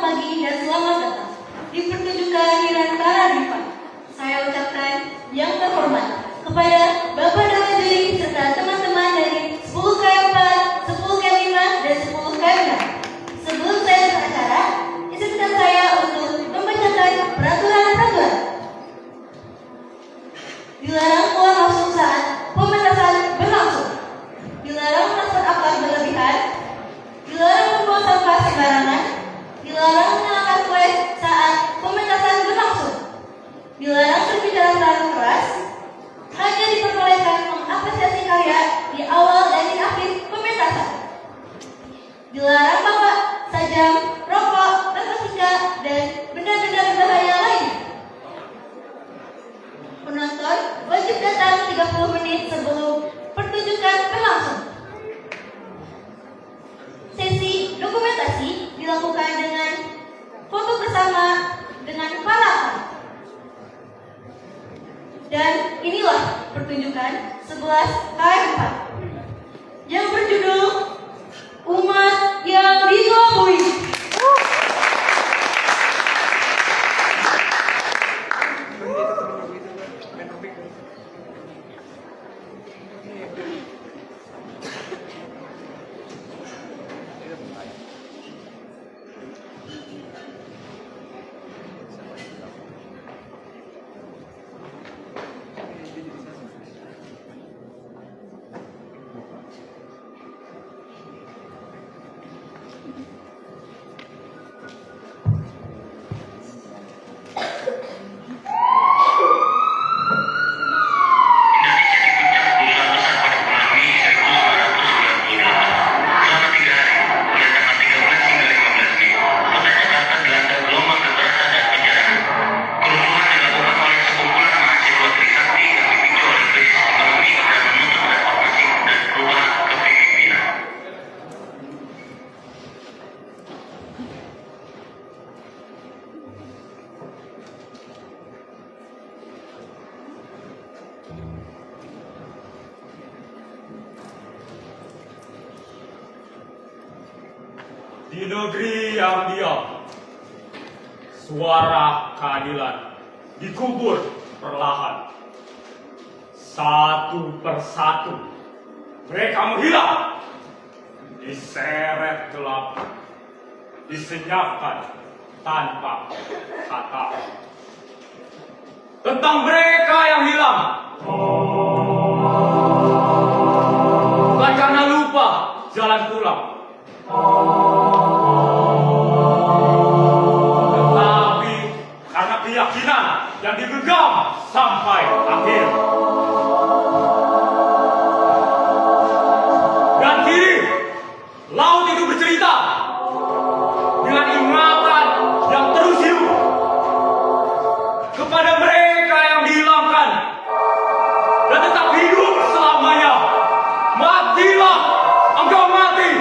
pagi dan selamat datang di pertunjukan Nirantara Diva. Saya ucapkan yang terhormat kepada Bapak Dewan Juri serta teman-teman dari 10 K4, 10 K5, dan 10 K6. Sebelum saya beracara, izinkan saya untuk membacakan peraturan-peraturan. Dilarang keluar masuk saat pementasan berlangsung. Dilarang merespon akar berlebihan. Dilarang membuang sampah sembarangan. Dilarang menyalakan flash saat pementasan berlangsung. Dilarang berbicara terlalu keras. Hanya diperbolehkan mengapresiasi karya di awal dan di akhir pementasan. Dilarang bawa sajam, rokok, narkotika, dan benda-benda berbahaya lain. Penonton wajib datang 30 menit sebelum pertunjukan berlangsung. Sesi dokumentasi dilakukan dengan foto bersama dengan para ahli. Dan inilah pertunjukan 11 K4 yang berjudul Umat yang Dikelabui. Di negeri yang diam, suara keadilan dikubur perlahan. Satu persatu mereka menghilang, diseret gelap, disenyapkan tanpa kata. Tentang mereka yang hilang, bukan karena lupa jalan pulang, tetapi karena keyakinan yang digenggam sampai akhir. Dan kini laut itu bercerita dengan ingatan yang terus hidup kepada mereka yang dihilangkan dan tetap hidup selamanya. Matilah engkau mati,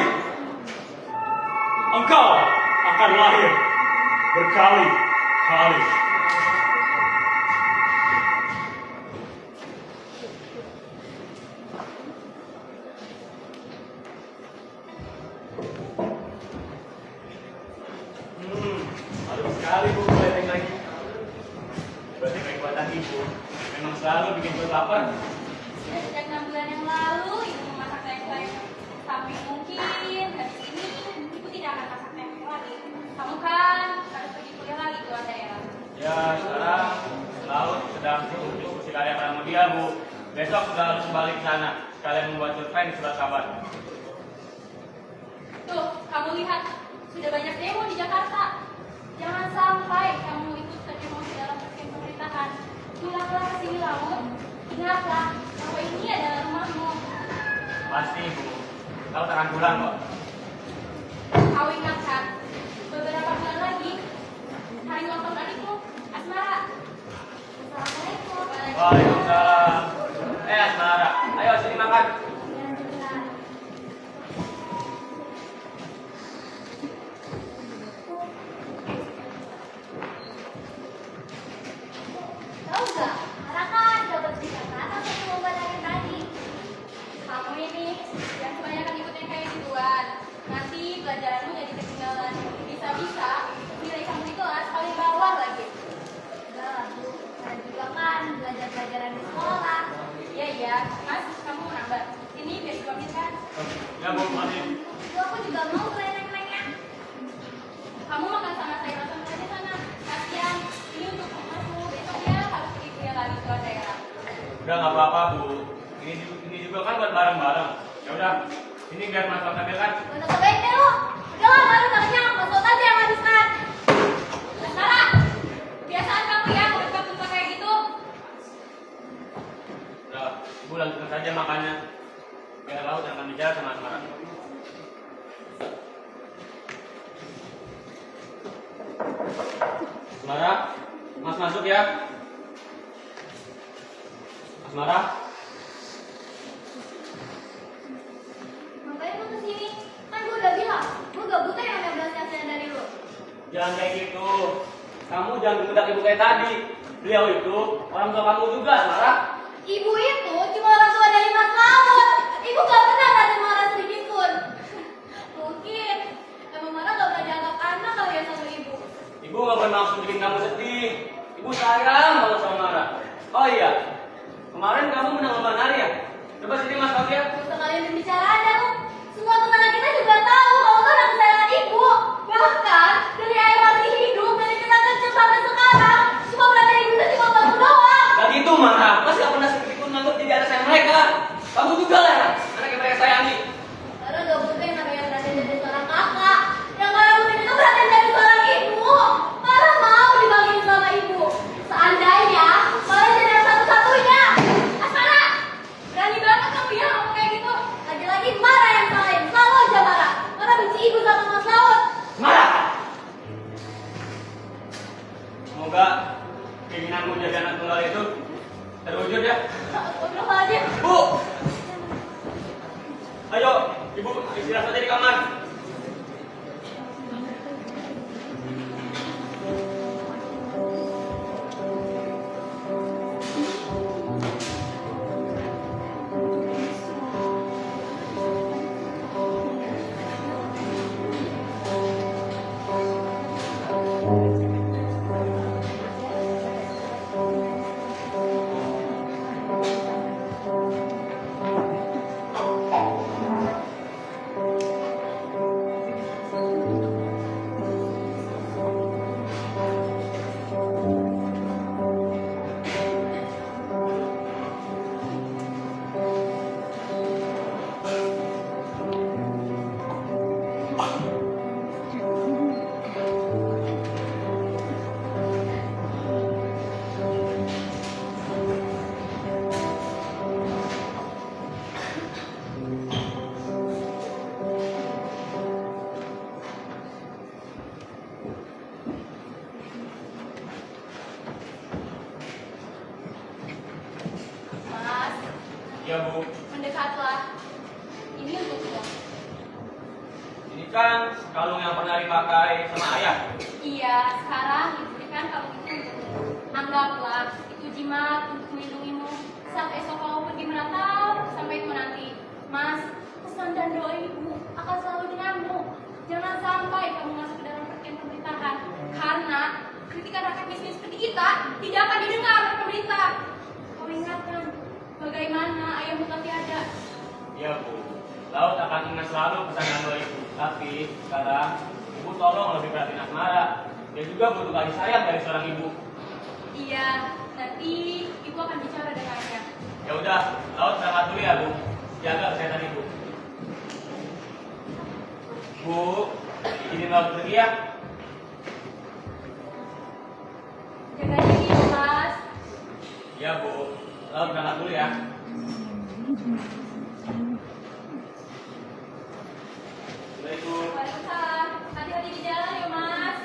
engkau akan lahir berkali-kali. Bagus sekali Bu, benteng lagi. Berarti kekuatan Ibu memang selalu bikin perut lapar. Ya, sejak 6 bulan yang lalu Ibu memasak tempe. Tapi mungkin habis ini Ibu tidak akan masak tempe lagi. Kamu kan harus pergi kuliah lagi keluar daerah. Ya, sekarang laut sedang diskusi karya Pramudia Bu. Besok sudah harus kembali ke sana. Sekalian membuat survei surat kabar. Tuh, kamu lihat sudah banyak demo di Jakarta. Jangan sampai kamu ikut terjebak dalam sistem pemerintahan. Pulanglah ke sini laut. Ingatlah bahwa ini adalah rumahmu. Pasti Bu, kau tak akan pulang kok. Kau ingat kan? Beberapa bulan lagi hari ulang tahun adikku, Asmara. Assalamualaikum. Waalaikumsalam. Asmara, ayo sini makan. Tahu nggak? Karena kan dapat dikatakan atau lomba dari tadi. Kamu ini yang kebanyakan ikut yang kayak gituan. Nanti pelajaranmu jadi ketinggalan. Bisa-bisa Udah nggak apa-apa Bu. Ini juga kan buat bareng-bareng. Ya udah, ini biar Mas Bang ambil kan. Mana sebaiknya lo? Udah lah, baru tangannya Mas Sultan aja yang habiskan. Sarah, kebiasaan kamu ya udah kayak gitu. Udah, Ibu lanjutkan saja makannya. Biar Laut yang akan bicara sama Asmara. Asmara, Mas masuk ya. Asmara. Ngapain lu kesini? Kan gue udah bilang, gue gak butuh yang namanya belas kasihan dari lu. Jangan kayak gitu. Kamu jangan bedak ibu kayak tadi. Beliau itu orang tua kamu juga, Asmara. Ibu itu cuma orang tua dari Mas Laut. Ibu gak pernah ada marah sedikit pun. Mungkin emang marah gak pernah dianggap anak kali ya sama ibu. Ibu gak bermaksud bikin kamu sedih. Ibu sayang banget sama Mara. Oh iya, kemarin kamu menang lomba nari ya? Coba sini Mas Bang ya. Gak usah kalian berbicara aja lu. Semua tetangga kita juga tahu kalau tuh anak kesayangan ibu. Bahkan dari ayah masih hidup, dari kita kecil sampai sekarang, cuma berada ibu dan cuma bantu doang. Gak gitu Mara, Mas gak pernah sedikit pun nganggap jadi anak sayang mereka. Kamu juga lah anak yang mereka sayangi. Karena gak butuh yang namanya berada dari seorang kakak. Yang Mara butuh itu berada dari seorang ibu. Mara mau dibagiin sama ibu. Seandainya Mara jadi yang satu-satunya. Asmara, berani banget kamu ya ngomong kayak gitu. Lagi-lagi Mara yang salahin, selalu aja Mara. Mara benci ibu sama Mas Laut. Mara! Semoga keinginanmu jadi anak tunggal itu terwujud ya. Astagfirullahaladzim. Bu! Ayo, Ibu istirahat saja di kamar. Mas, Iya Bu, mendekatlah. Ini untuk lo. ini kan kalung yang pernah dipakai sama ayah. Iya, sekarang diberikan kalung itu untukmu. Anggaplah itu jimat untuk melindungimu saat esok kamu pergi menatap sampai itu nanti. Mas, pesan dan doa ibu akan selalu denganmu. Jangan sampai kamu masuk ke dalam perhatian pemerintahan, karena kritikan rakyat miskin seperti kita tidak akan didengar oleh pemerintah. Kau ingatkan bagaimana ayahmu tak tiada. Iya Bu, Laut akan ingat selalu pesan dan doa Ibu. Tapi sekarang Ibu tolong lebih perhatiin Asmara. Dia juga butuh kasih sayang dari seorang ibu. Iya, nanti ibu akan bicara dengannya. Ya udah, Laut berangkat dulu ya Bu. Jaga kesehatan Ibu. Bu, izinin Laut pergi ya. Jaga diri, Mas. Iya Bu, Laut berangkat dulu ya. Assalamualaikum. Waalaikumsalam. Hati-hati di jalan ya, Mas.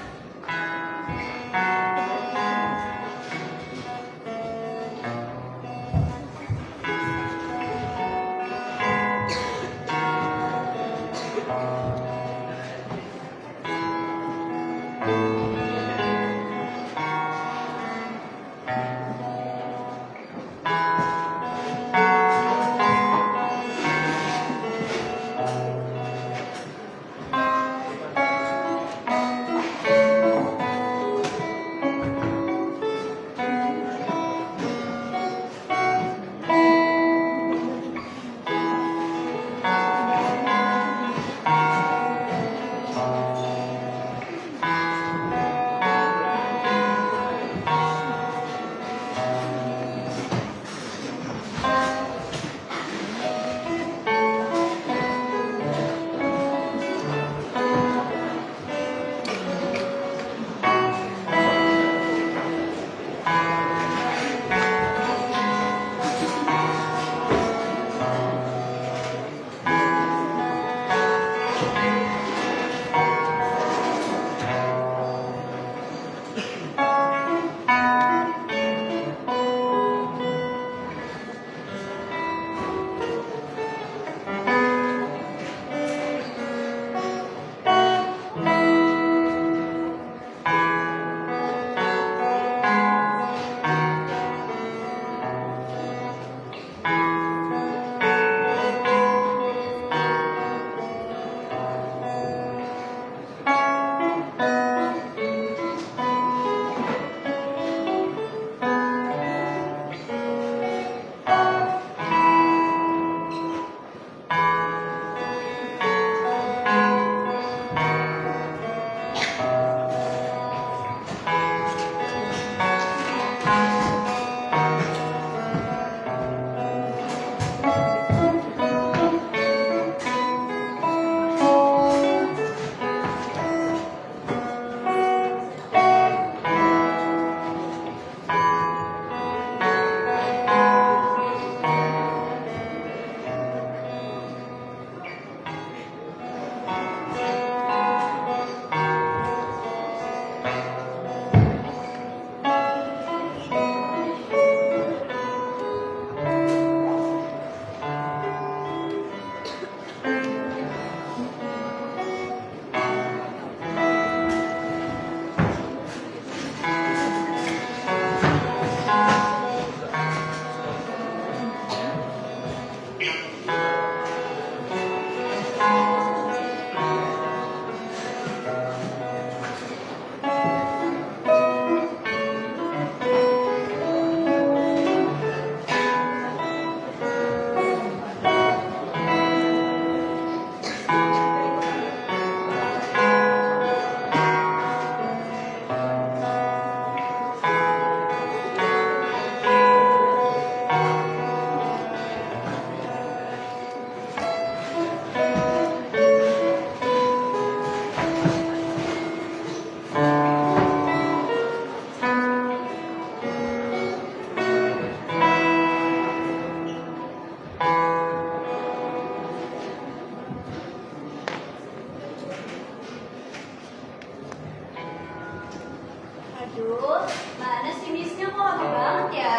Aduh, mana sih misnya kok lama banget ya?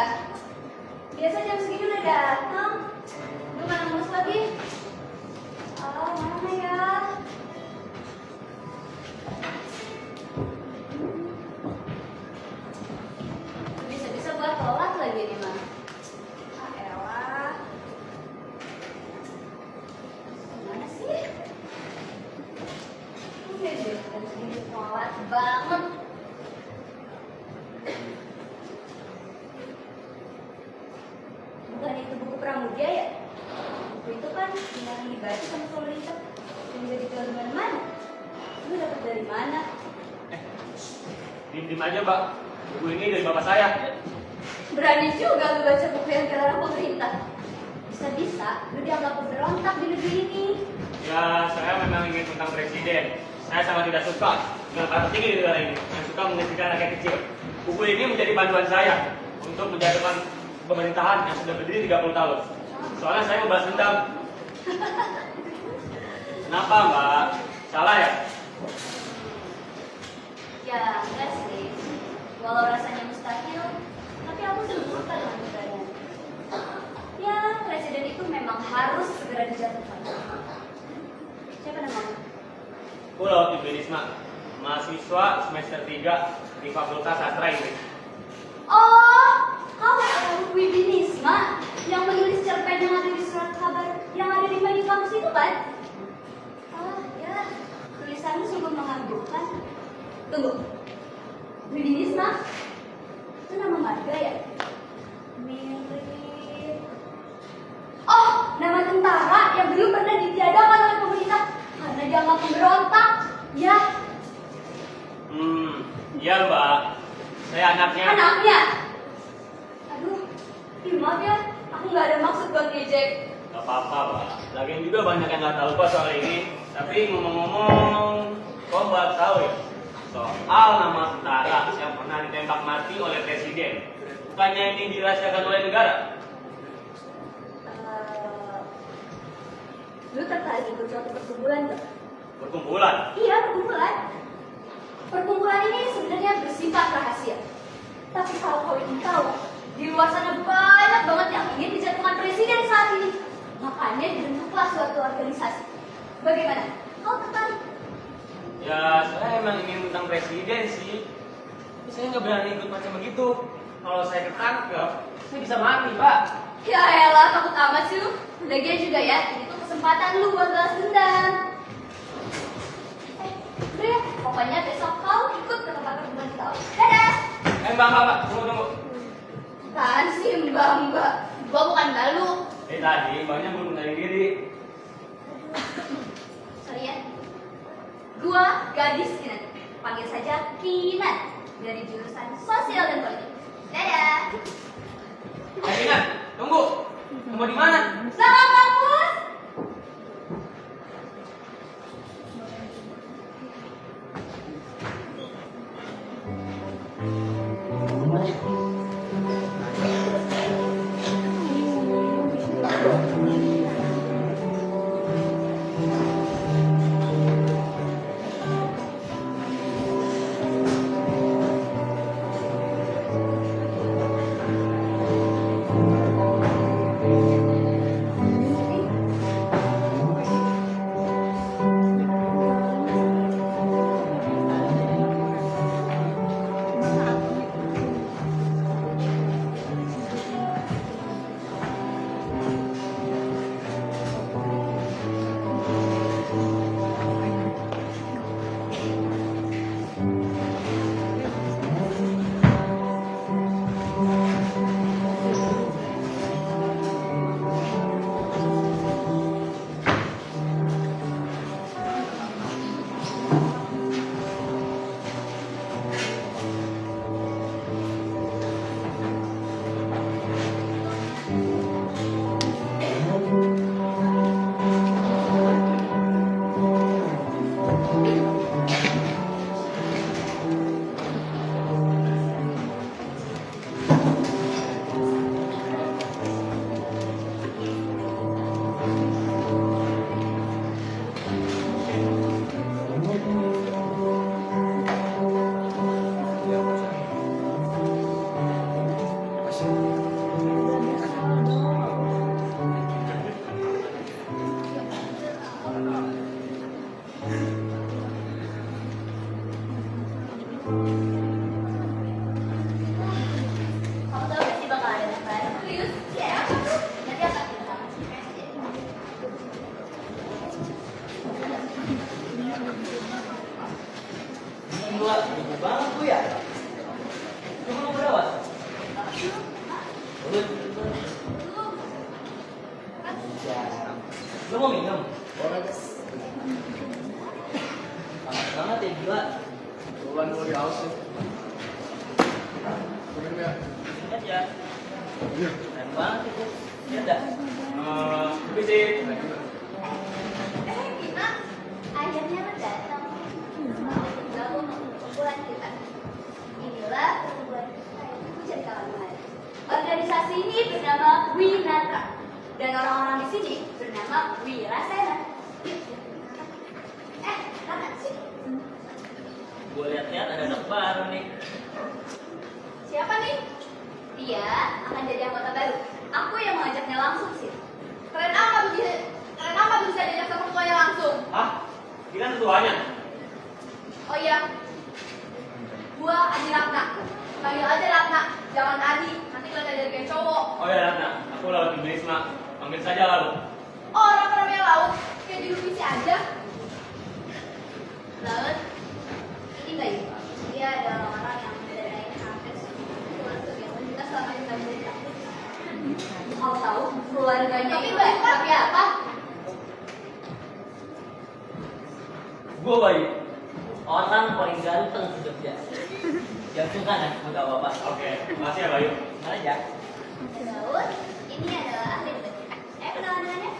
Biasa jam segini udah datang. Lu mana ngurus lagi? Ah, mana ya? Bisa-bisa gua telat lagi nih, mah. Ah, elah. Mana sih? Udah deh, jam segini telat banget. Bukan itu buku Pramudia ya? Buku itu kan yang dibaca sama pemerintah dan juga dijual di mana-mana. Lu dapat dari mana? Diem aja, Mbak. Buku ini dari bapak saya. Berani juga lu baca buku yang dilarang pemerintah. Bisa-bisa lu dianggap pemberontak di negeri ini. Ya, saya memang ingin tentang presiden. Saya sangat tidak suka dengan para petinggi di negara ini yang suka menghentikan rakyat kecil. Buku ini menjadi bantuan saya untuk menjatuhkan pemerintahan yang sudah berdiri 30 tahun. Soalnya saya mau balas dendam. Kenapa, Mbak? Salah ya? Ya, enggak sih. Walau rasanya mustahil, tapi aku suka dengan keberanian. Ya, presiden itu memang harus segera dijatuhkan. Siapa namamu? Pulau Ibu Risma, mahasiswa semester 3 di Fakultas Sastra Inggris. Oh, kau adalah Wibi Nisma yang menulis cerpen yang ada di surat kabar yang ada di menu kampus itu kan? Oh ya, tulisanmu sungguh mengagumkan. Tunggu, Wibi Nisma? Itu nama marga ya? Mirip. Oh, nama tentara yang dulu pernah ditiadakan oleh pemerintah karena dianggap pemberontak. Ya, Iya, Mbak. Saya anaknya. anaknya. Aduh, maaf ya, aku nggak ada maksud buat ngejek. Gak apa-apa, Mbak. Lagian juga banyak yang nggak tahu Pak soal ini. Tapi ngomong-ngomong, kok Mbak tahu ya soal nama tentara yang pernah ditembak mati oleh presiden? Bukannya ini dirahasiakan oleh negara? Lu tertarik ikut suatu perkumpulan nggak? Perkumpulan. Iya, perkumpulan. Perkumpulan ini sebenarnya bersifat rahasia. Tapi kalau kau ingin tahu, di luar sana banyak banget yang ingin dijatuhkan presiden saat ini. Makanya dibentuklah suatu organisasi. Bagaimana? Kau tertarik? Ya, saya emang ingin tentang presiden sih. Tapi saya nggak berani ikut macam begitu. Kalau saya ketangkep, saya bisa mati, Pak. Ya elah, takut amat sih lu. Lagian juga ya, ini tuh kesempatan lu buat balas dendam. Udah ya, pokoknya besok kau ikut ke tempat pertemuan kita. Dadah! Mbak, tunggu. Apaan sih mbak? Gua bukan mbak lu. Tadi, Mbaknya belum kenalin diri. Sorry ya. Gua gadis Kinan. Panggil saja Kinan. Dari jurusan sosial dan politik. Dadah! Rina, tunggu. Tunggu di mana? Sama kampus! Kamu tahu gak sih bakal ada yang baru? Serius? Iya. Nanti akan kita sama si presiden. Gila, ibu banget gue ya. Lu mau berapa? Lu ya. Lu mau minum? Boleh guys. Panas banget ya gila. Bulan dulu di haus sih. Minum ya. Ingat ya. Iya. Keren banget itu. Iya dah. Permisi. Gina, akhirnya lo datang. Mau bergabung untuk perkumpulan kita. Inilah perkumpulan kita yang jadi kawan kemarin. Organisasi ini bernama Winatra dan orang-orang di sini bernama Wirasena. Mana sih? Gue lihat-lihat ada anak baru nih. Siapa nih? Dia akan jadi anggota baru. Aku yang mengajaknya langsung sih. Keren apa tuh bisa diajak sama ketuanya langsung? Hah? Ini kan ketuanya. Oh iya, gua Adi Ratna. Panggil aja Ratna, jangan Adi. Nanti kalian jadi kayak cowok. Oh ya Ratna, aku lawan Ibu Risma. Panggil saja lalu. Oh, orang namanya Laut, kayak di Lupisi aja. Laut, ini enggak ya? Dia adalah orang yang mendanai hampir semua kegiatan kita selama kita menjadi aktif. Kau tahu keluarganya Tapi itu baik, tapi apa? Gue baik. Orang paling ganteng di Jogja. Yang suka kan? Enggak apa-apa. Oke, makasih ya Bayu. Mana aja? Laut, ini adalah ahli kenalan dengannya?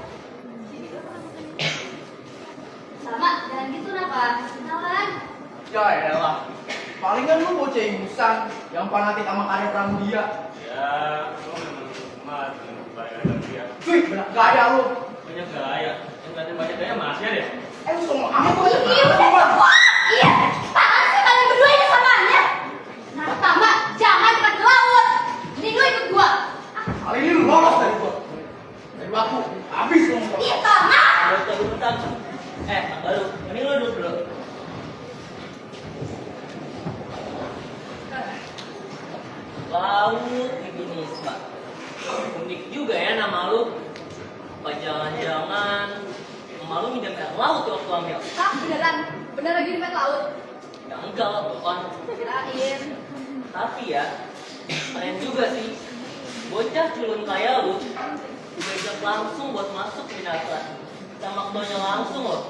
Sama, jangan gitu napa? Kenalan. Ya elah. Palingan lu bocah ingusan yang fanatik sama karya Pramudia. Ya, lu memang semangat dengan barang dia. Cuy, banyak gaya lu. Banyak gaya. Yang kalian banyak gaya masih ada ya? Lu sama amat lu aja. Iya, udah. Wah, iya. Apaan sih kalian berdua ini samannya? Nah, pertama, jangan dekat ke laut. Ini lu ikut gua. Kali ini lu lolos dari gua. Dari waktu habis lu ngomong. Iya, sama. Baru tadi bentar. Baru. Ini lu duduk dulu. Laut Ibinisma. Unik juga ya nama lu. Apa jangan-jangan emak lu minjem air laut waktu hamil? Hah, beneran? Bener lagi di laut? Ya enggak lah, bukan. Kirain. Tapi ya, keren juga sih. Bocah culun kayak lu diajak langsung buat masuk di Natra. Sama ketuanya langsung loh.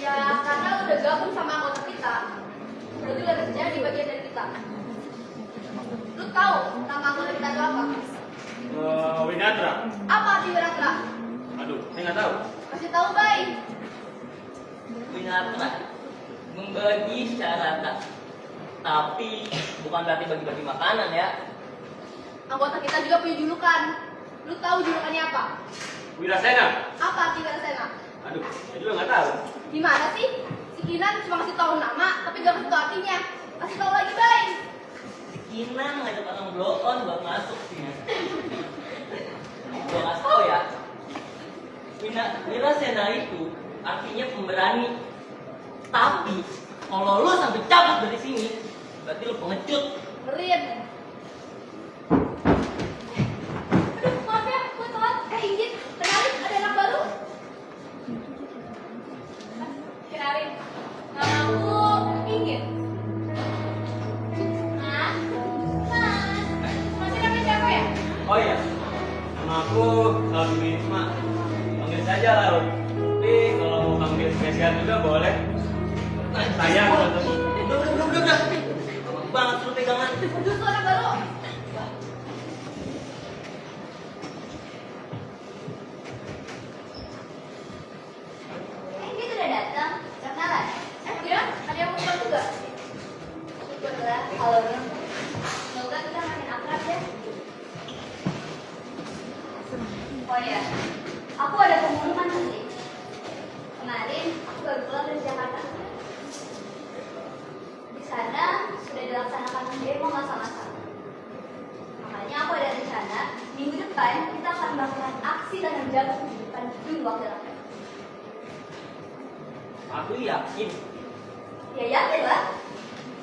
Ya, karena lu udah gabung sama anggota kita. Berarti lu harus jadi bagian dari kita. Lu tahu nama anggota kita itu apa? Winatra. Apa arti Wiratra? Aduh, saya nggak tahu. Kasih tahu, Bay. Winatra membagi secara rata. Tapi bukan berarti bagi-bagi makanan ya. Anggota kita juga punya julukan. Lu tahu julukannya apa? Wirasena. Apa arti Wirasena? Aduh, saya juga nggak tahu. Gimana sih? Si Kinan cuma kasih tahu nama, tapi gak kasih tahu artinya. Kasih tahu lagi, Bay. Kinan ngajak orang blow on buat masuk sih. Gua kasih tau ya. Wirasena itu artinya pemberani. Tapi kalau lu sampai cabut dari sini, berarti lu pengecut. Rin. Aduh, maaf ya, gue telat. Izin, kenalin ada anak baru. Kenalin, nama aku Inggit. Mas, masih namanya siapa ya? Oh iya, nama aku Laut Risma. Panggil saja Laut. Tapi kalau mau panggil spesial juga boleh. Saya Udah. Gampang banget lu pegangan. Justru anak baru. Dia sudah datang. Kenalan. Ya, ada yang mau bantu gak? Syukurlah kalau belum. Semoga kita makin akrab ya. Oh ya, aku ada pengumuman sih. Kemarin aku baru pulang dari Jakarta. Di sana sudah dilaksanakan demo masa-masa. Makanya aku ada rencana minggu depan kita akan melakukan aksi tanam jagung di depan gedung wakil rakyat. Aku yakin. Ya yakin lah.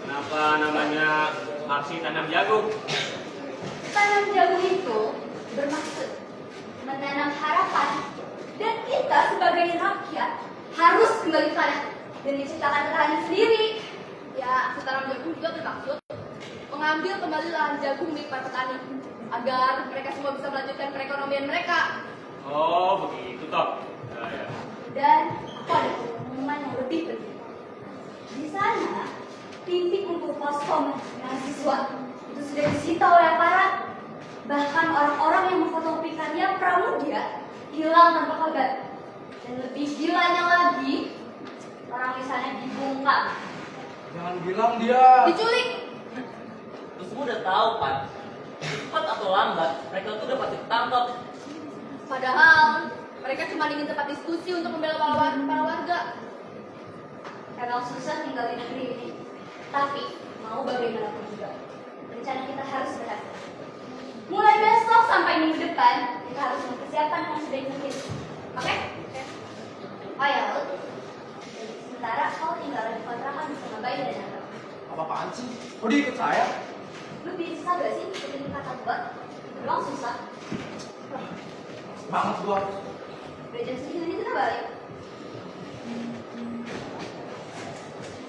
Kenapa Kenapa namanya aksi tanam jagung? Tanam jagung itu bermaksud menanam harapan, dan kita sebagai rakyat harus kembali ke tanah dan menciptakan ketahanan sendiri. Ya, tanam jagung juga bermaksud mengambil kembali lahan jagung milik para petani agar mereka semua bisa melanjutkan perekonomian mereka. Oh, begitu toh. Ya. Dan aku ada pengumuman yang lebih penting. Di sana, titik kumpul posko mahasiswa itu sudah disita oleh aparat. Bahkan orang-orang yang memfotokopi karya Pramudia hilang tanpa kabar. Dan lebih gilanya lagi, orang di sana dibungkam. Jangan bilang dia. Diculik. Lu semua udah tahu kan, cepat atau lambat mereka tuh udah pasti ketangkep. Padahal mereka cuma ingin tempat diskusi untuk membela para warga. Emang susah tinggal di negeri ini. Tapi, mau bagaimanapun juga, rencana kita harus berhasil. Mulai besok sampai minggu depan, kita harus mempersiapkan dengan sebaik mungkin. Oke? Oh ya, Lut. Sementara kau tinggal di kontrakan bersama Bayu dan Nata. Apa-apaan sih? Kok dia ikut saya? Lu bisa gak sih ikutin kata gua? Emang susah. Banget gua. Udah jam segini kita balik.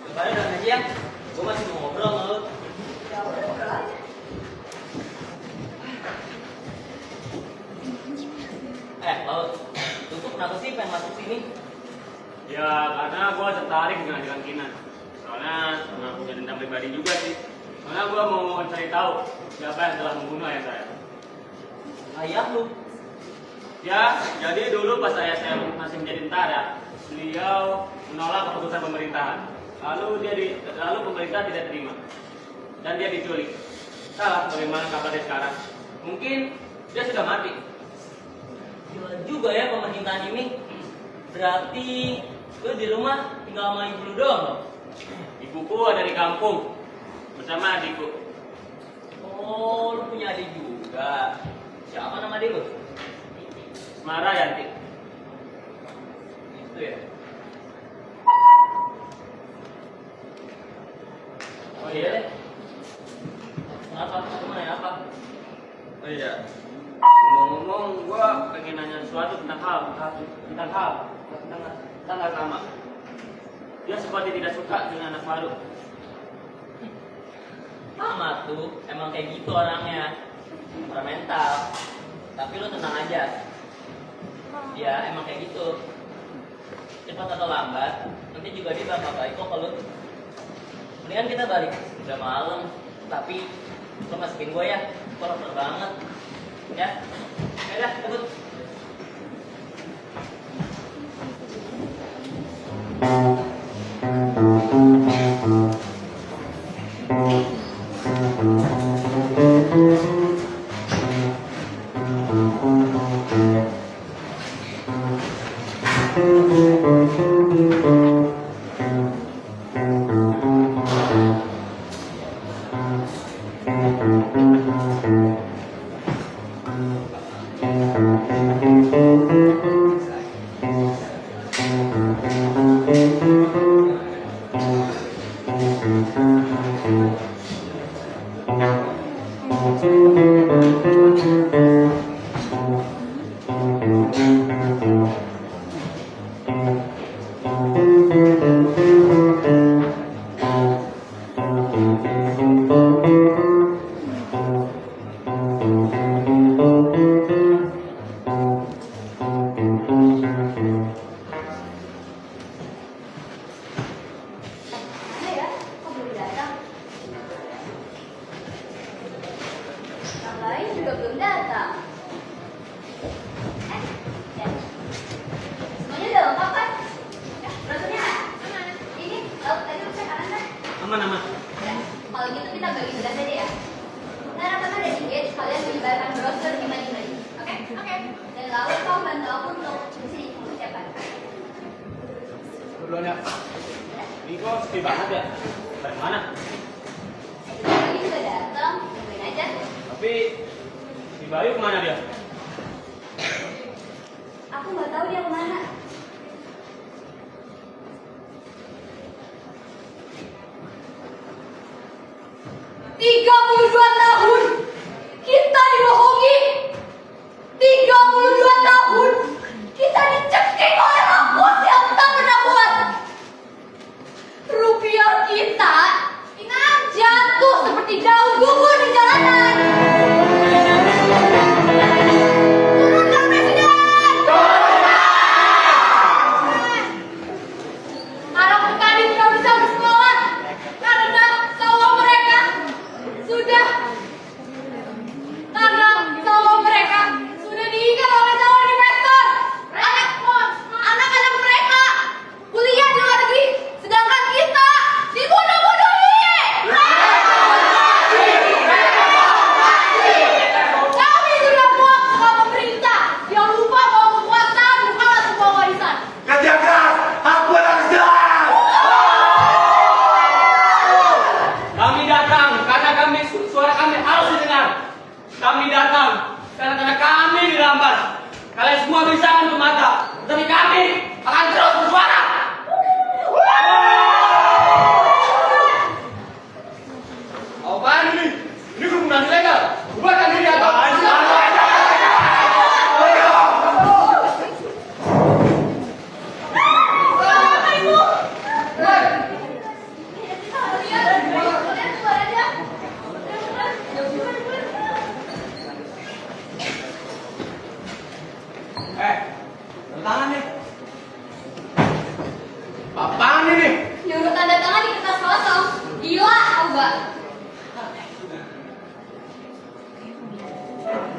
Lebaran udah aja ya, gue masih mau ngobrol sama lu. Ya udah, ngobrol aja. Laut, lu tuh kenapa sih pengen masuk sini? Ya, karena gue tertarik dengan jalan Kinan. Soalnya karena punya dendam pribadi juga sih. Soalnya gue mau cari tahu siapa yang telah membunuh ayah saya. Ayah lu? Ya, jadi dulu pas ayah saya masih menjadi tentara, beliau menolak keputusan pemerintahan. Lalu pemerintah tidak terima dan dia diculik. Salah, bagaimana kabar dia sekarang? Mungkin dia sudah mati. Gila juga ya pemerintahan ini. Berarti lu di rumah tinggal sama ibu lu doang dong? Ibuku ada di kampung bersama adikku. Oh, lu punya adik juga. Siapa nama adik lu? Semara Yanti. Itu ya. Oh iya deh. Kenapa? Gimana ya apa? Oh iya. Ngomong-ngomong, gua pengen nanya sesuatu tentang agama. Dia seperti tidak suka dengan anak baru. Mama tuh emang kayak gitu orangnya, temperamental. Tapi lu tenang aja. Dia emang kayak gitu. Cepat atau lambat, nanti juga dia bakal balik kok kalau. Mendingan kita balik. Udah malam, tapi lu masukin gue ya. Gue lapar banget. Ya, udah, cabut. Mana ya? Kok belum datang? Yang lain juga belum datang. Ya. Semuanya udah lengkap kan? Ya, brosurnya mana? Ini, laut tadi lu cek kanan kan? Aman. Ya, kalau gitu kita bagi tugas aja ya. Ntar apa ada dikit, kalian menyebarkan brosur di mana-mana. Oke? Oke. Dan lalu kau bantu aku untuk di sini mempersiapkan. Duluan ya. Ini kok sepi banget ya? Dari mana? Lagi juga datang, tungguin aja. Tapi si Bayu kemana dia? Aku nggak tahu dia kemana. 32 tahun kita dibohongi. 32 tahun kita dicekik oleh rakus yang tak pernah buat. Rupiah kita jatuh seperti daun gugur di jalanan. Turunkan Presiden! Harap petani tidak bisa bersemangat karena sawah mereka sudah diikat oleh calon investor. Anak-anak mereka kuliah di luar negeri, sedangkan kita dibunuh-bunuhi. Kami sudah muak sama pemerintah yang lupa bahwa kekuasaan bukanlah sebuah warisan. Kerja keras, aku harus jelas. Kami datang karena suara kami harus didengar. Kami datang karena kami dirampas. Kalian semua bisa menutup mata, tapi kami akan terus bersuara. Apaan ini? Ini kerumunan ilegal. Bubarkan diri atau tangan nih. Apaan ini? Nyuruh tanda tangan di kertas kosong. Gila, tau gak?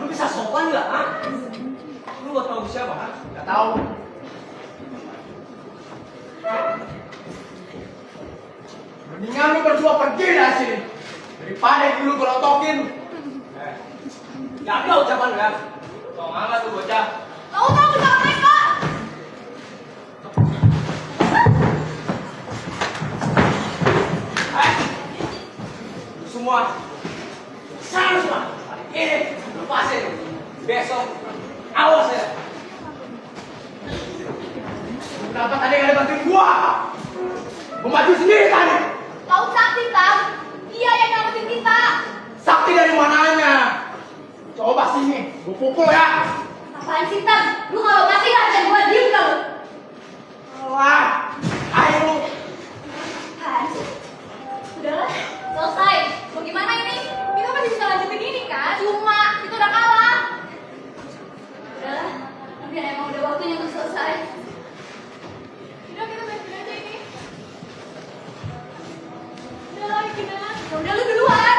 Lu bisa sopan nggak? Ah? Lu gak tahu siapa? Ah? Gak tahu. Mendingan lu berdua pergi dari sini daripada dulu berontokin. Gak ada ucapan kan? Tolong amat tuh bocah. Kamu tahu usaha mereka? Semua sana semua. Ini lepasin. Besok awas ya. Kenapa tadi gak ada bantuin gua? Gua maju sendiri tadi. Tahu Sakti, Tam? Dia yang nyelamatin kita. Sakti dari mananya? Coba sini, gua pukul ya. Apaan sih, Tam? Lu kalau ngasih raja gua diem kamu. Wah, ayo lu. Apaan sih? Udahlah, selesai. Mau gimana ini? Kita masih bisa lanjutin ini kan? Cuma, kita udah kalah. Udahlah, mungkin emang udah waktunya untuk selesai. Udah, kita bantuin aja ini. Udah, gimana? Ya udah, lu duluan.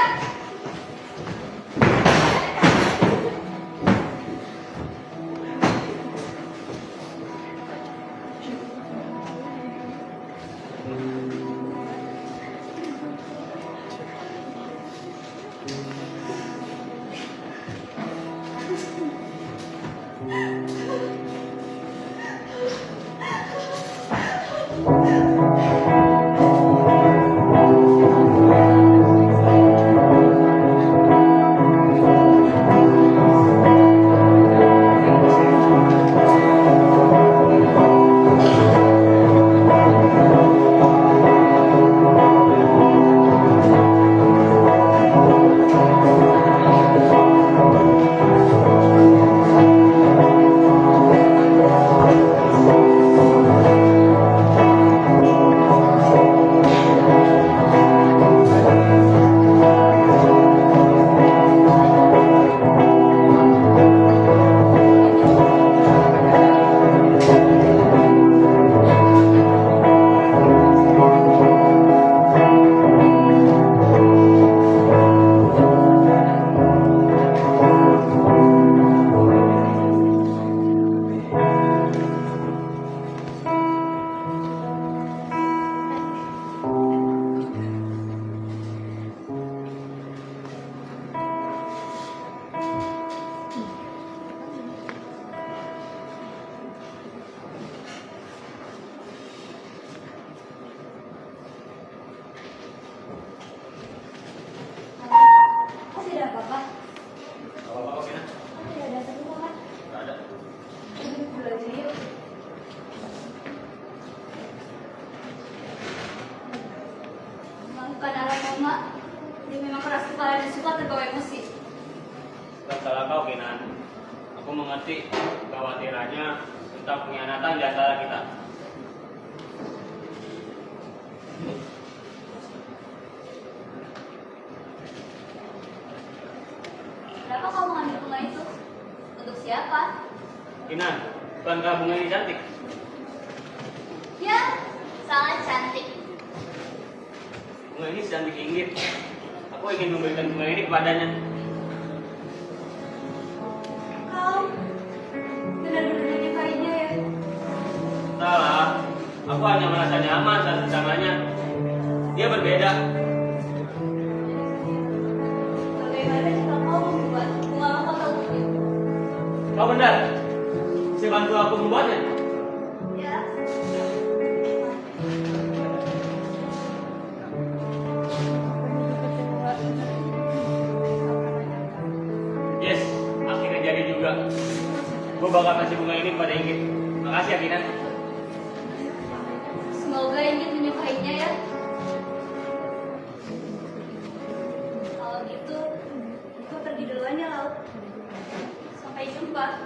Dia memang keras kepala dan suka terbawa emosi. Bukan salah kau, Kinan. Aku mengerti kekhawatirannya tentang pengkhianatan di antara kita. Kenapa kau mengambil bunga itu? Untuk siapa? Kinan, bukankah bunga ini cantik? Ya, sangat cantik. Bunga ini secantik Inggit. Aku ingin memberikan bunga ini kepadanya. Kau benar-benar menyukainya ya? Salah, aku hanya merasa nyaman saat bersamanya. Dia berbeda. Bagaimana jika kau membuat bunga mahkota untuknya? Kau benar. Bisa bantu aku membuatnya? Ya. Yes, akhirnya jadi juga. Gue bakal kasih bunga ini kepada Inggit. Makasih ya, Kinan. Semoga ingin menyukainya ya. Kalau gitu, gue pergi duluan ya, Laut. Sampai jumpa.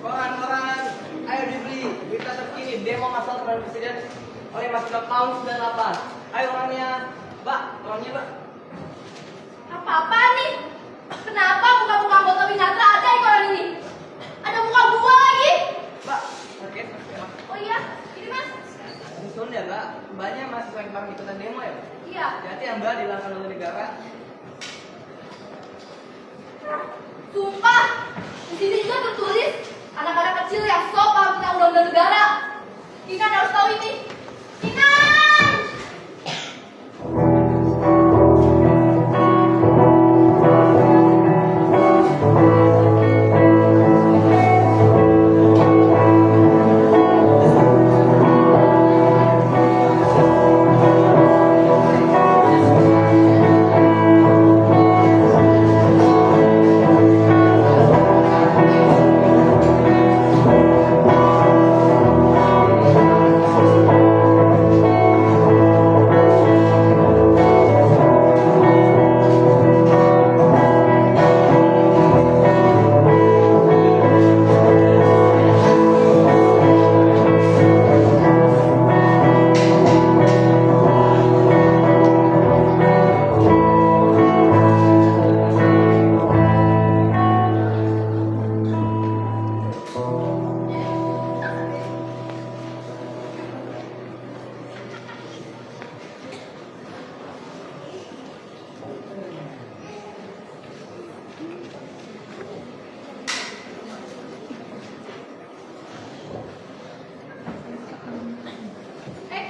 Koran-koran, ayo dibeli. Berita terkini, demo masal terhadap presiden oleh mahasiswa tahun 98. Ayo orangnya, Mbak, orangnya, Mbak. Apa-apaan nih? Kenapa muka-muka anggota Winatra ada di koran ini? Ada muka gua lagi. Mbak, target, Mbak. Oh iya, ini mas. Susun ya, Mbak. Mbaknya mahasiswa yang kemarin ikutan demo ya, Mbak? Iya. Hati-hati ya, Mbak, dilarang oleh negara. Sumpah, di sini juga tertulis anak-anak kecil yang sok paham tentang undang-undang negara. Kinan harus tahu ini. Kinan!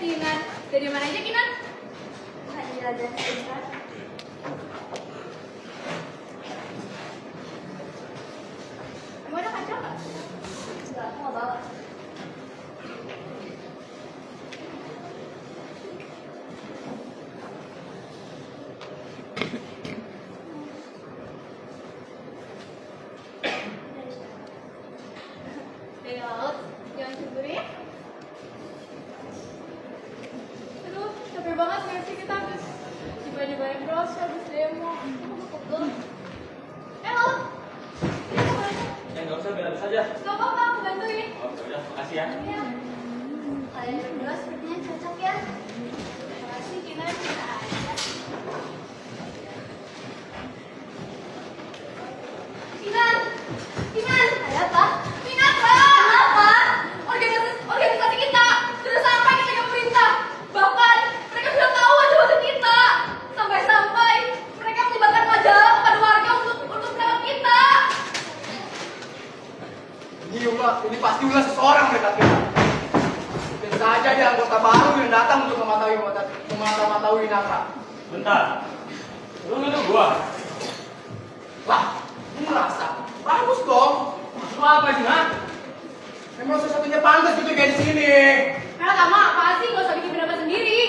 Kinan, dari mana aja Kinan? Hanya jalan sebentar. Kamu ada kaca nggak? Enggak, aku mau bawa. saja. Gak apa-apa, aku bantuin. Oh, udah, makasih ya. Iya. Kalian berdua sepertinya cocok ya. Terima kasih, Kinan. Kita aja. Kinan! Kinan! Ada apa? Kinan, Pak! Kenapa? Organisasi kita sudah sampai ke tingkat pemerintah. Bahkan, mereka sudah tahu wajah-wajah kita. Sampai-sampai mereka menyebarkan majalah kepada warga untuk mendapat kita. Ini pasti ulah seseorang mereka kira. Mungkin saja dia anggota baru yang datang untuk memata-matai Naka. Bentar. Lu nuduh gua. Lah, lu merasa bagus dong. Maksud lu apa sih, ha? Memang satu-satunya pantas gitu kayak di sini. Karena kamu apa sih? Gak usah bikin pendapat sendiri.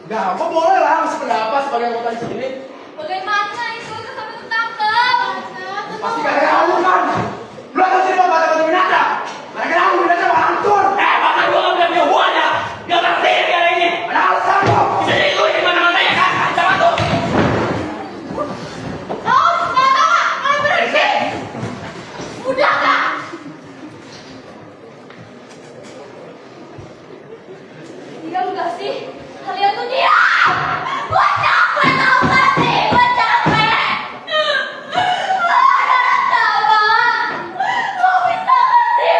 Nah, gua boleh lah ngasih pendapat sebagai anggota di sini. Bagaimana itu? Kan sampai tertangkap. Pasti gara-gara lu kan. Lu akan terima mata-mata binatang. Gara-gara lu binatang hancur. Bahkan gua nggak punya hubungannya. Gak ngerti dia ini. Ada alasan lu. Bisa jadi lu di mana-mana ya kan? Sama tuh. Oh, nggak tahu nggak? Kalian berhenti. Udah nggak? Diam nggak sih? Kalian tuh diam. Gua capek tau nggak sih? Gua capek. Lo bisa nggak sih?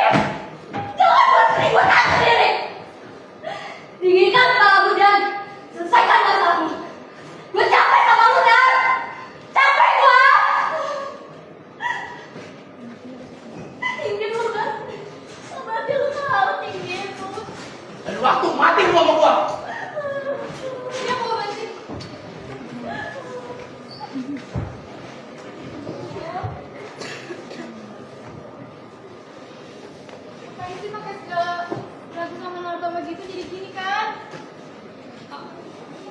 Jangan buat keributan sendiri. Dinginkan kepalamu dan selesaikan masalahmu. Gue capek sama lu, Dan. Capek gue. Ingin lu, Dan. Berarti lu tahu ingin lu. Dan waktu mati lu sama gua. Dia mau mati. Ngapain sih pakai segala lagu sama narkoba gitu jadi gini kan?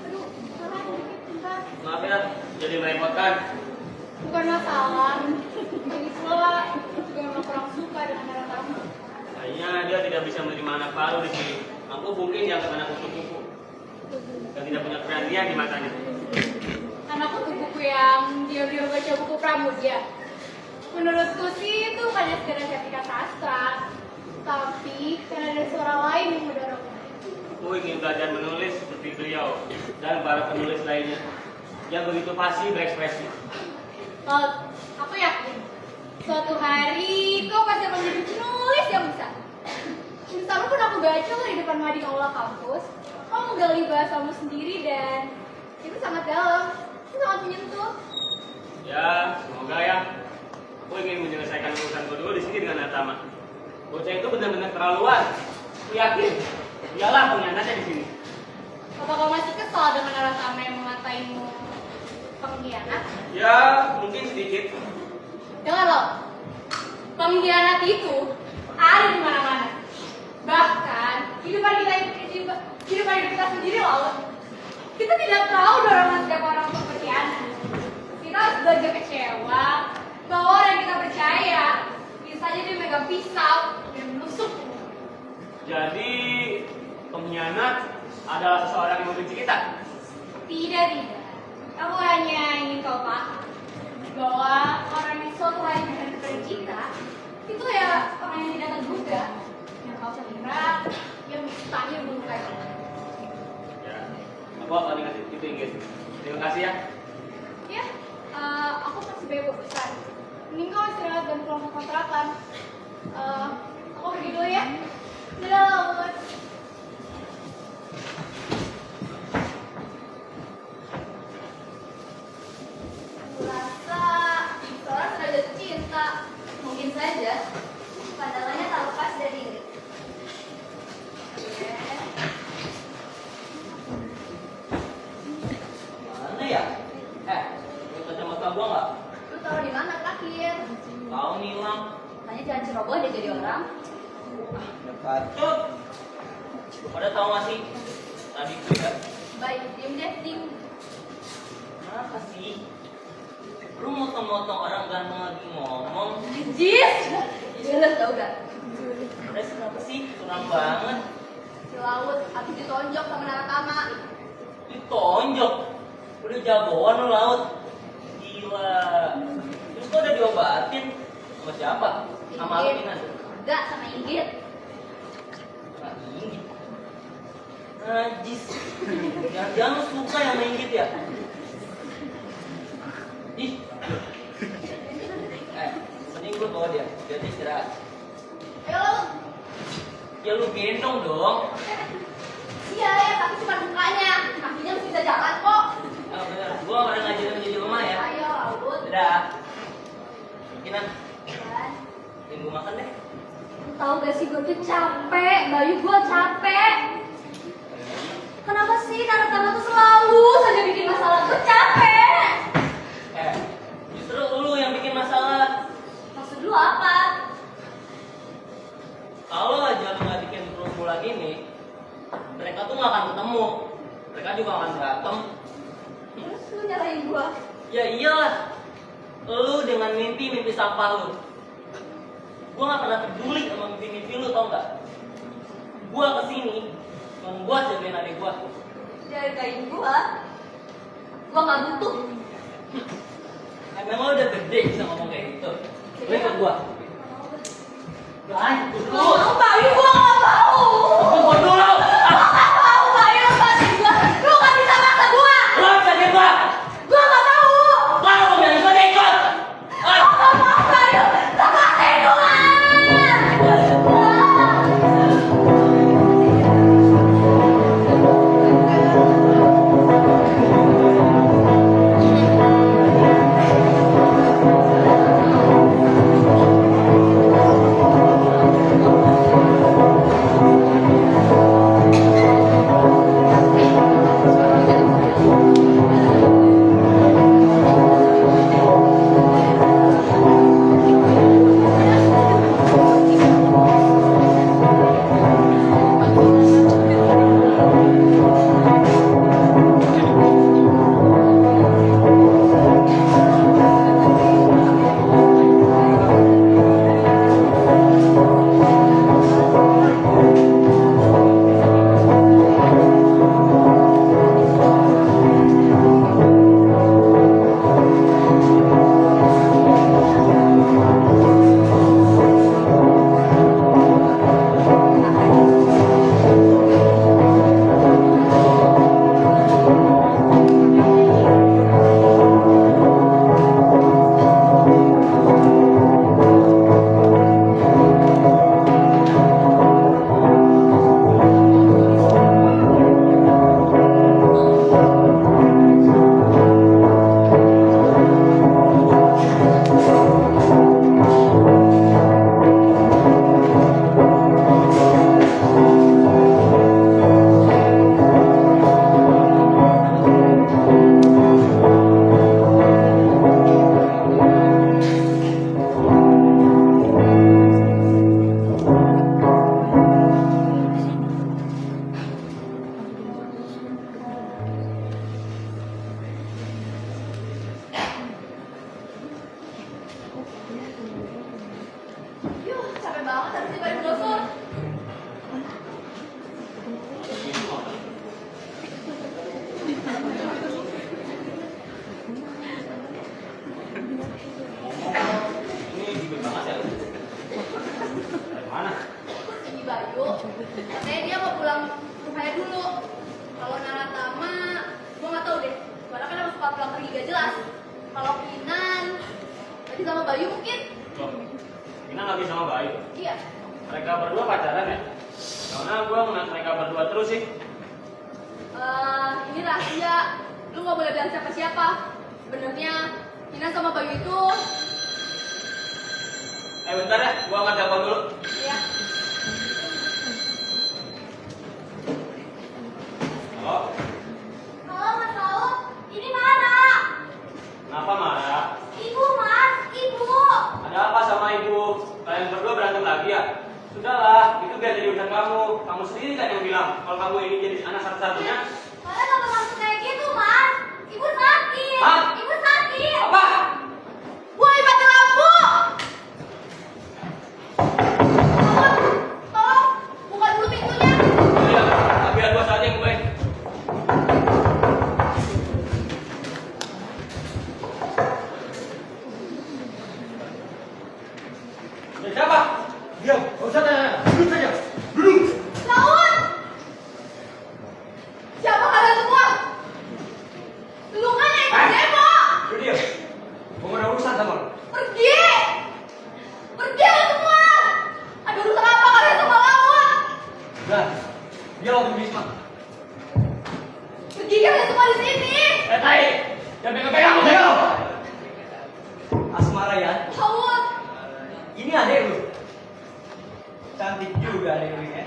Aduh, salah dikit bentar. Maaf ya, jadi merepotkan. Bukan masalah. Lagi pula juga memang kurang suka dengan darah kamu. Kayaknya dia tidak bisa menerima anak baru di sini. Aku mungkin yang anak kupu-kupu dan tidak punya keberanian di matanya. Anak kupu-kupu yang diam-diam baca buku pramudia. Menurutku sih itu hanya sekedar sertifikat sastra. Tapi karena ada suara lain yang mendorongnya. Aku ingin belajar menulis seperti beliau dan para penulis lainnya yang begitu fasih berekspresi. Aku yakin suatu hari kau pasti akan menjadi penulis yang bisa. Misalnya pun aku baca lo di depan mading aula kampus, kau menggali bahasamu sendiri dan itu sangat dalam, itu sangat menyentuh. Ya, semoga ya. Aku ingin menyelesaikan urusanku dulu di sini dengan Atama. Bocah itu benar-benar terlaluan. Aku yakin dialah pengkhianatnya di sini. Apa kau masih kesal dengan orang Tama yang mengataimu pengkhianat? Ya, mungkin sedikit. Dengar lo, pengkhianat itu ada di mana-mana. Bahkan kehidupan kita sendiri loh. Kita tidak tahu dorongan setiap orang untuk berkhianat. Kita harus belajar kecewa bahwa orang yang kita percaya bisa saja dia megang pisau dan menusuk. Jadi, pengkhianat adalah seseorang yang membenci kita. Tidak. Aku hanya ingin kau paham bahwa orang yang suatu hari berhenti kepada kita itu ya orang yang tidak terduga, yang kau kira yang mustahil melukai kau. Ya, aku akan ingat itu Inggris. Terima kasih ya. Ya, aku masih bebas besar. Mending kau istirahat dan pulang ke kontrakan. Aku pergi dulu ya. Dadah, Laut. Aku rasa seorang sudah jatuh cinta. Mungkin saja pandangannya tak lepas dari Ingrid. Mana ya? Lu kacamata gua nggak? Lu taruh di mana terakhir? Tahu nih Lang. Makanya jangan ceroboh deh jadi orang. Cut. Pada tahu nggak sih? Tadi tuh ya. Baik, diem deh, diem. Kenapa sih? Lu motong-motong orang ganteng lagi ngomong. Jis! Jelas tau gak? Terus kenapa sih? Kurang banget. Si Laut habis ditonjok sama Naratama. Ditonjok. Udah jagoan lu Laut. Gila. Terus kok udah diobatin? Sama siapa? Sama lu Kinan. Enggak, sama Inggit. Nah, Inggit. Najis. Jangan lu suka yang main Inggit ya? Ih. Mending gue bawa dia. Biar dia istirahat. Ayo lu. Ya lu gendong dong. Iya ya, tapi cuma mukanya. Kakinya masih bisa jalan kok. Oh, bener. Gue pernah ngajarin menjadi lemah ya. Ayo, Agut. Dadah. Kinan, Dan, minggu makan deh. lu tahu gak sih gue tuh capek, Bayu gue capek. Kenapa sih Tante tuh selalu saja bikin masalah? Gue capek. Justru lu yang bikin masalah. Maksud lu apa? Kalau aja lu nggak bikin perumpulan ini, mereka tuh nggak akan ketemu. Mereka juga akan berantem. Terus lu nyalain gue. Ya iyalah. Lu dengan mimpi sampah lu. Gua nggak pernah peduli sama mimpi lu, tau nggak? Gua kesini membuat jagain adik gua. Jagain gue. Gue gak butuh. Emang lo udah gede bisa ngomong kayak gitu. Lu ikut gua. Baik, ikut Gak lu. mau Bayu, gue gak mau. Ikut gua dulu. Gak mau Bayu, lepasin gue. Lu gak bisa maksa gue. Lu bisa gua. Gue gak mau. Kalau yang ikut ikut. Gak mau Bayu, lepasin gue. Yuh, capek banget harus di Bayu Brosur. Ini ribet banget ya. Dari mana? Ini Bayu, katanya dia mau pulang rumahnya dulu. Kalau Naratama, gue gak tau deh. Karena kan emang suka pulang pergi gak jelas. Kalau Kinan, lagi sama Bayu mungkin. Loh, Gina lagi sama Bayu. Iya. Mereka berdua pacaran ya? Karena gue ngeliat mereka berdua terus sih. Ini rahasia. Lu gak boleh bilang siapa-siapa. Sebenarnya Kinan sama Bayu itu. Bentar ya, gue angkat telepon dulu. Iya. Halo, Halo Mas Saud, ini Mara. kenapa marah? Ibu Mas, Ibu. Ada apa sama ibu? Kalian berdua berantem lagi ya? Sudahlah, itu biar jadi urusan kamu. Kamu sendiri kan yang bilang kalau kamu ini jadi anak satu-satunya. Mara gak bermaksud kayak gitu Mas. Ibu sakit. Hah? Ibu sakit. Apa? Woi, mati lampu. Tolong, buka dulu pintunya. Iya, biar gue saja yang baik. Siapa? Ini adek lu. Cantik juga adek lu ya.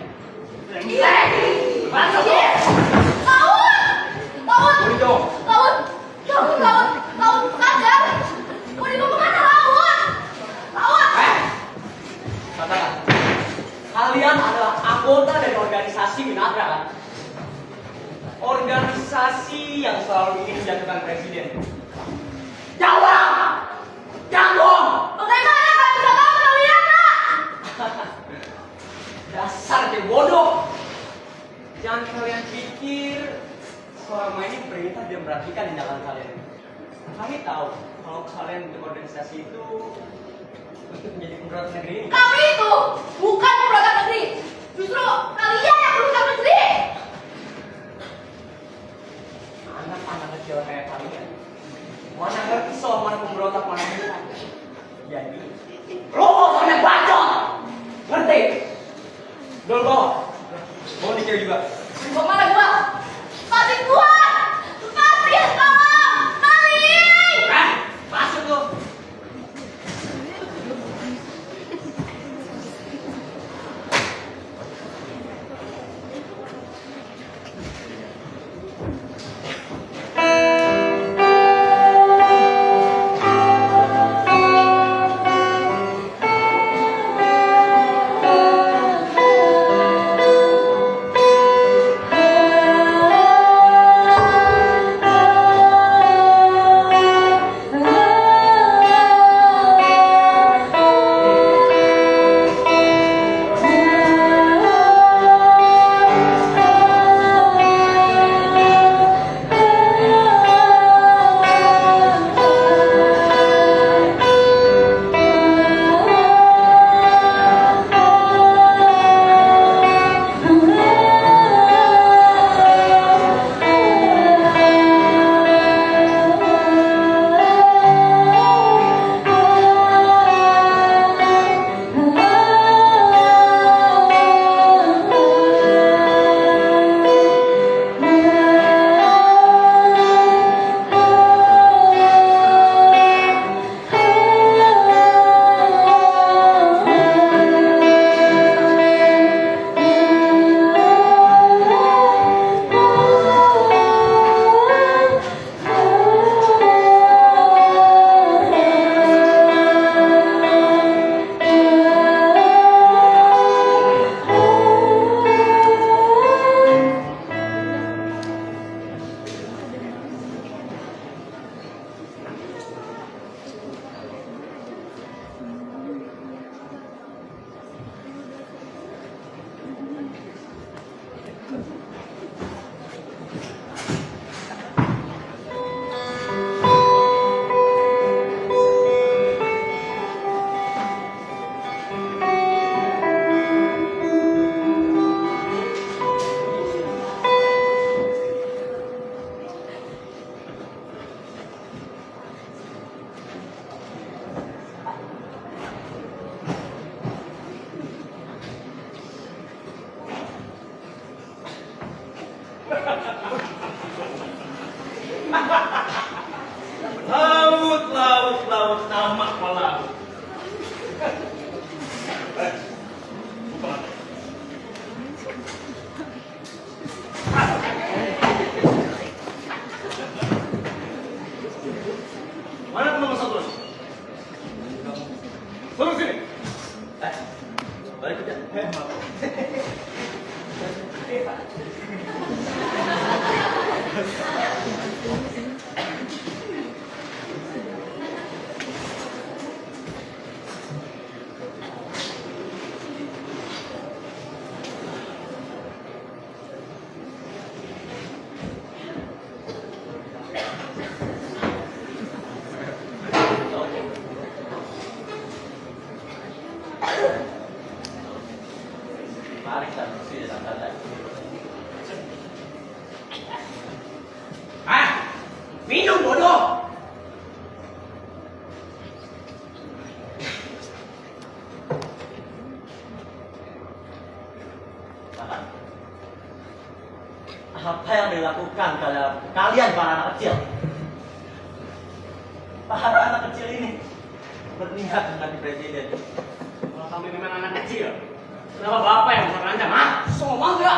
Masuk ya. Lawan. Udah dong. Lawan sadar. Mau dibawa kemana lawan? Katakan. Kalian adalah anggota dari organisasi Winadra kan? Organisasi yang selalu ingin menjatuhkan presiden. Jawab! Jawab! Bagaimana kalian bisa tahu tentang Winadra? Dasar dia bodoh. Jangan kalian pikir selama ini perintah dia memperhatikan tindakan kalian. Kami tahu kalau kalian berorganisasi itu untuk menjadi pemberontak negeri ini. Kami itu bukan pemberontak negeri. Justru kalian yang merusak negeri. Anak-anak kecil kayak kalian mana ngerti soal mana pemberontak mana bukan. Jadi lo soalnya bacot. Ngerti? Dol bawa. Bawa di cewek juga. Bawa mana gua? Pasir gua. Pasir tolong. Maling. Masuk lo. Laut nama laut. Mana nomor satu? Turun sini. Balik kerja. Mari kita bersih dan santai. Minum bodoh. Apa yang dilakukan kalian para anak kecil? Para anak kecil ini berniat menjadi presiden. Kalau kami memang anak kecil, kenapa bapak yang bisa terancam? Hah? Sama ya?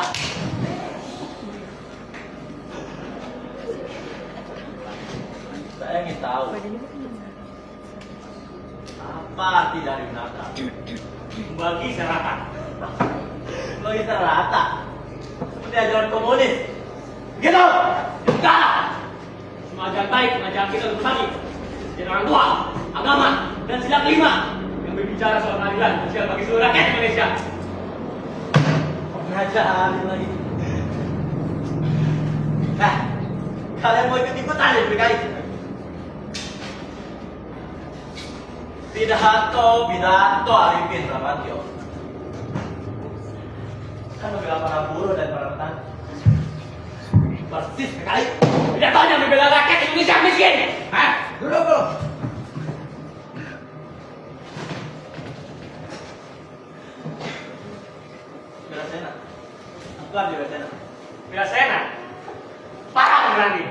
Saya ingin tahu apa arti dari menata. Bagi serata. Bagi serata, seperti ajaran komunis. Gitu. Enggak. Semua ajaran baik, mengajar kita untuk berbagi. Jadi orang tua, agama, dan sila kelima yang berbicara soal keadilan sosial bagi seluruh rakyat Indonesia. Pengajaran lagi. Nah, kalian mau ikut-ikutan ya PKI? Pidato Arifin Ramadjo. Kan membela para buruh dan para petani. Persis PKI. Pidatonya membela rakyat Indonesia miskin. Hah? Duduk bro. Bela Sena. Apa dia Bela Sena? Bela Sena. Para pemberani.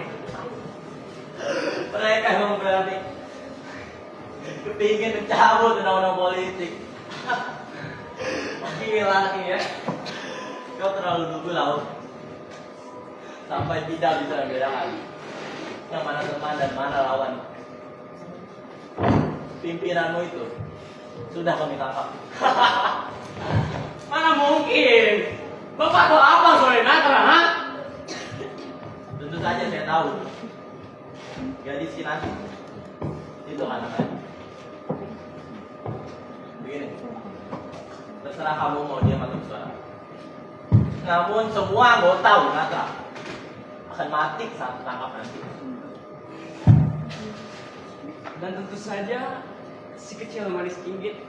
Mereka emang berani. Kepingin mencabut undang-undang politik. Gila nih ya. Kau terlalu dulu laut. Sampai tidak bisa membedakan yang mana teman dan mana lawan. Pimpinanmu itu sudah kami tangkap. Mana mungkin? Bapak tahu apa soal Natra, ha? Tentu saja saya tahu. Gadis Kinanti itu anaknya. Begini, terserah kamu mau diam atau suara. Namun semua anggota UNATRA akan mati saat tertangkap nanti. Dan tentu saja si kecil manis inggit,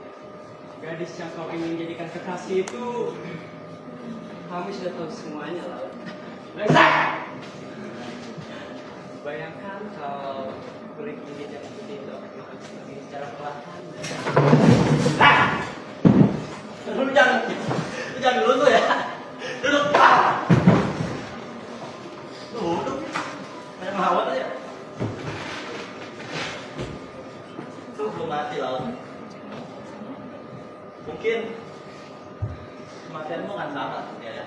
gadis yang kau ingin jadikan kekasih itu, kami sudah tahu semuanya lah. Lengkap. Bayangkan kalau kulit inggit yang seperti itu pergi secara perlahan. Lu jangan dulu ya. Duduk. Duduk. Banyak melawat aja. Lu belum mati laut. Mungkin kematianmu akan sama seperti ya.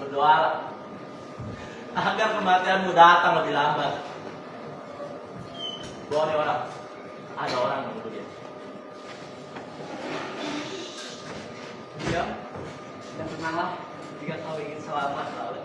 Berdoalah agar kematianmu datang lebih lambat. Bawa nih orang. Ada orang yang menunggu dia. Ya, dan tenanglah jika kau ingin selamat laut.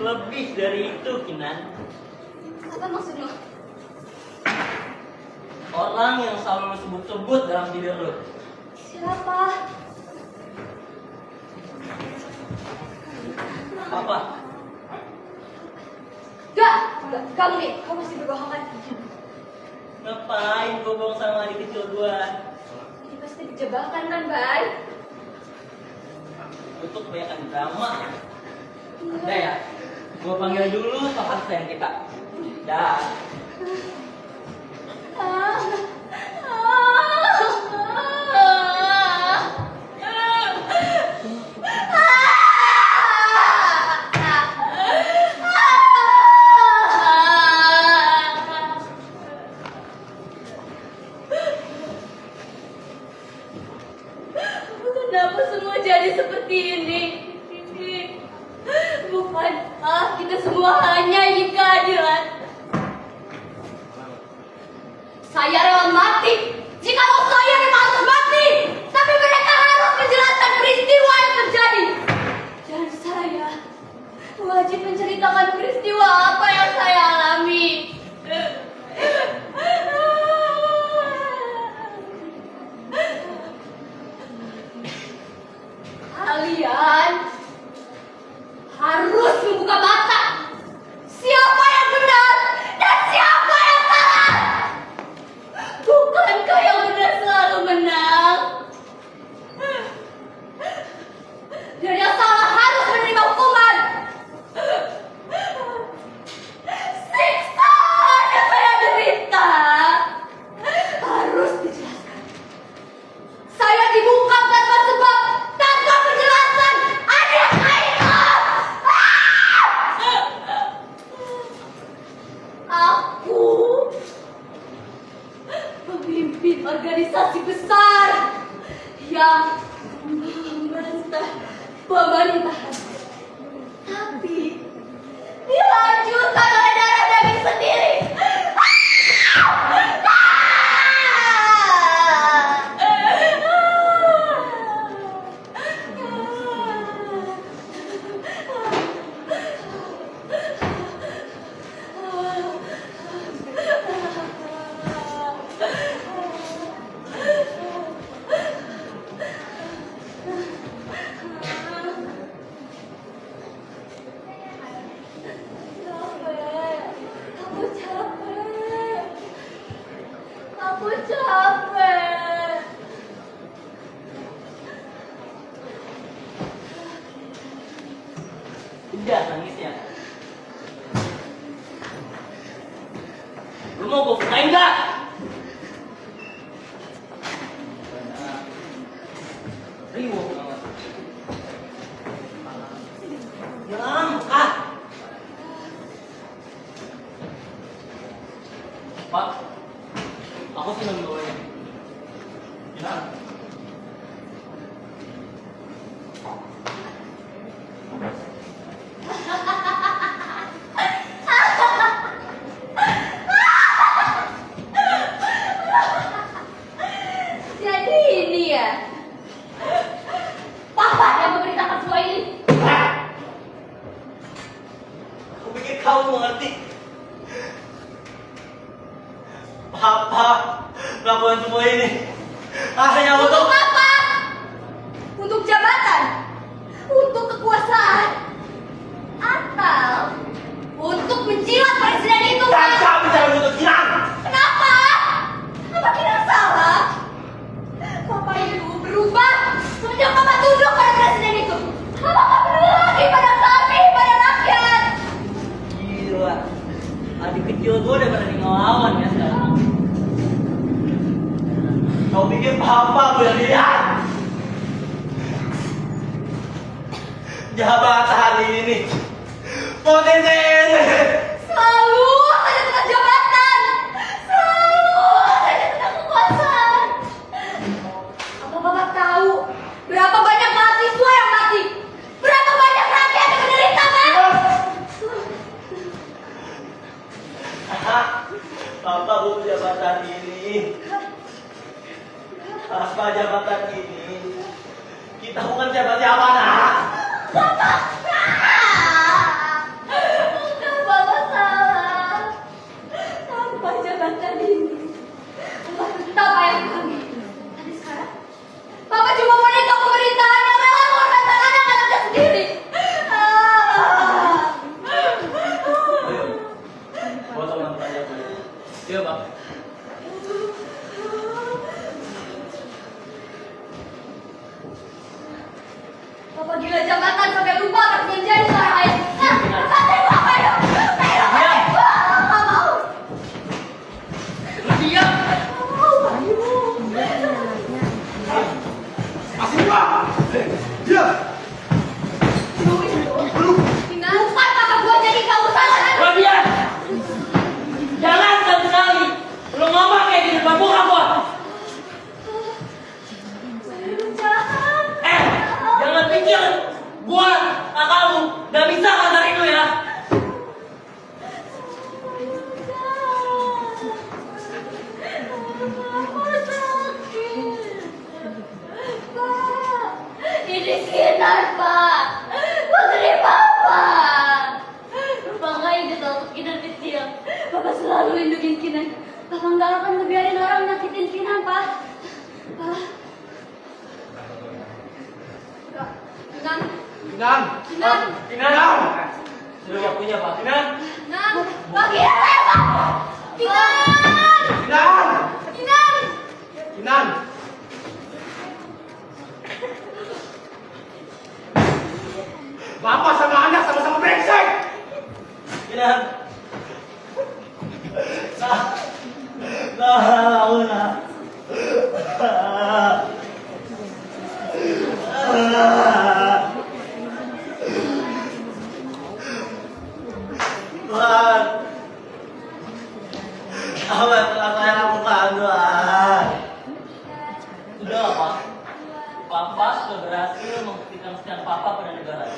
Lebih dari itu, Kinan. Apa maksudmu? Orang yang selalu sebut-sebut dalam tidur lu. Siapa? apa? Kamu nih, kamu masih berbohong kan? Ngapain gue bohong sama adik kecil gue? Ini pasti jebakan kan, Bay? Lu tuh kebanyakan drama. Udah ya, gue panggil dulu papa sayang kita. Dah. Kenapa semua jadi seperti ini? Bukan, kita semua hanya ingin keadilan. Saya rela mati. Jikalau saya memang harus mati, tapi mereka harus menjelaskan peristiwa yang terjadi. Dan saya wajib menceritakan peristiwa apa yang saya alami. Kalian harus membuka mata. Siapa yang benar dan siapa yang salah? Bukankah yang benar selalu menang? Dan yang salah harus menerima hukuman. Siksaan yang saya derita harus dijelaskan. Saya dibungkam tanpa sebab, tanpa penjelasan. Ada kaitan. Aku pemimpin organisasi besar yang membantah pemerintahan, tapi dilanjutkan oleh darah daging sendiri. Aku capek. Udah nangisnya. Lu mau gue bukain gak? Riwo banget. Yang Pak, aku seneng doanya. Gimana? Jadi ini ya, Papa yang memberitakan semua ini. Aku pikir kamu mengerti. Papa melakukan semua ini hanya Untuk untuk apa? Untuk jabatan? Untuk kekuasaan? Atau untuk menjilat presiden itu? Dan kau bicara untuk hilang. Kenapa? Apa kita salah? Papa itu berubah semenjak Papa tunduk pada presiden itu. Apakah peduli lagi pada kami, pada rakyat? gila. Adik kecil gue udah berani ngelawan ya sekarang. Kau pikir papa gue lihat? Jabatan ini potensi ini. Selalu saja tentang jabatan. Selalu saja tentang kekuasaan. Apa Bapak tahu berapa banyak mahasiswa yang mati? Berapa banyak rakyat yang menderita, Pak? Papa butuh jabatan ini. Apa jabatan ini? Kita bukan siapa-siapa, nak. Bapak Bapak salah. Tanpa jabatan ini, Bapak tetap ayah kami. Tapi sekarang, Bapak cuma menikah pemerintahan yang rela mengorbankan anak-anaknya sendiri. jabatan sampai lupa harus menjadi seorang ayah. Nah, lepasin gua, ayo. Lepasin gua. Nggak mau. Diam. Masih gua. Dia. Bukan kata gua jadi kamu salah. Rodian, jangan sekali-sekali lu ngomong kayak di depan muka gua. Jahat. Jangan pikir gua kakakmu gak bisa kasar itu ya. Pak, ini Kinar, Pak. Putri Papa. Papa nggak ingat waktu Kinar kecil. Papa selalu lindungin Kinar. Papa nggak akan ngebiarin orang nyakitin Kinar, Pak. Pak. Kinar. Kinan. Kinar. Kinan. Sudah waktunya Pak. Kinan. Kinar. Pak Kinar, Pak. Kinar. Kinan. Kinar. Kinan. Bapak sama anak sama-sama brengsek. Kinan. Nah. Tuhan, apa yang telah saya lakukan, Tuhan? Sudah, Pak. Papa sudah berhasil membuktikan sekian Papa pada negara.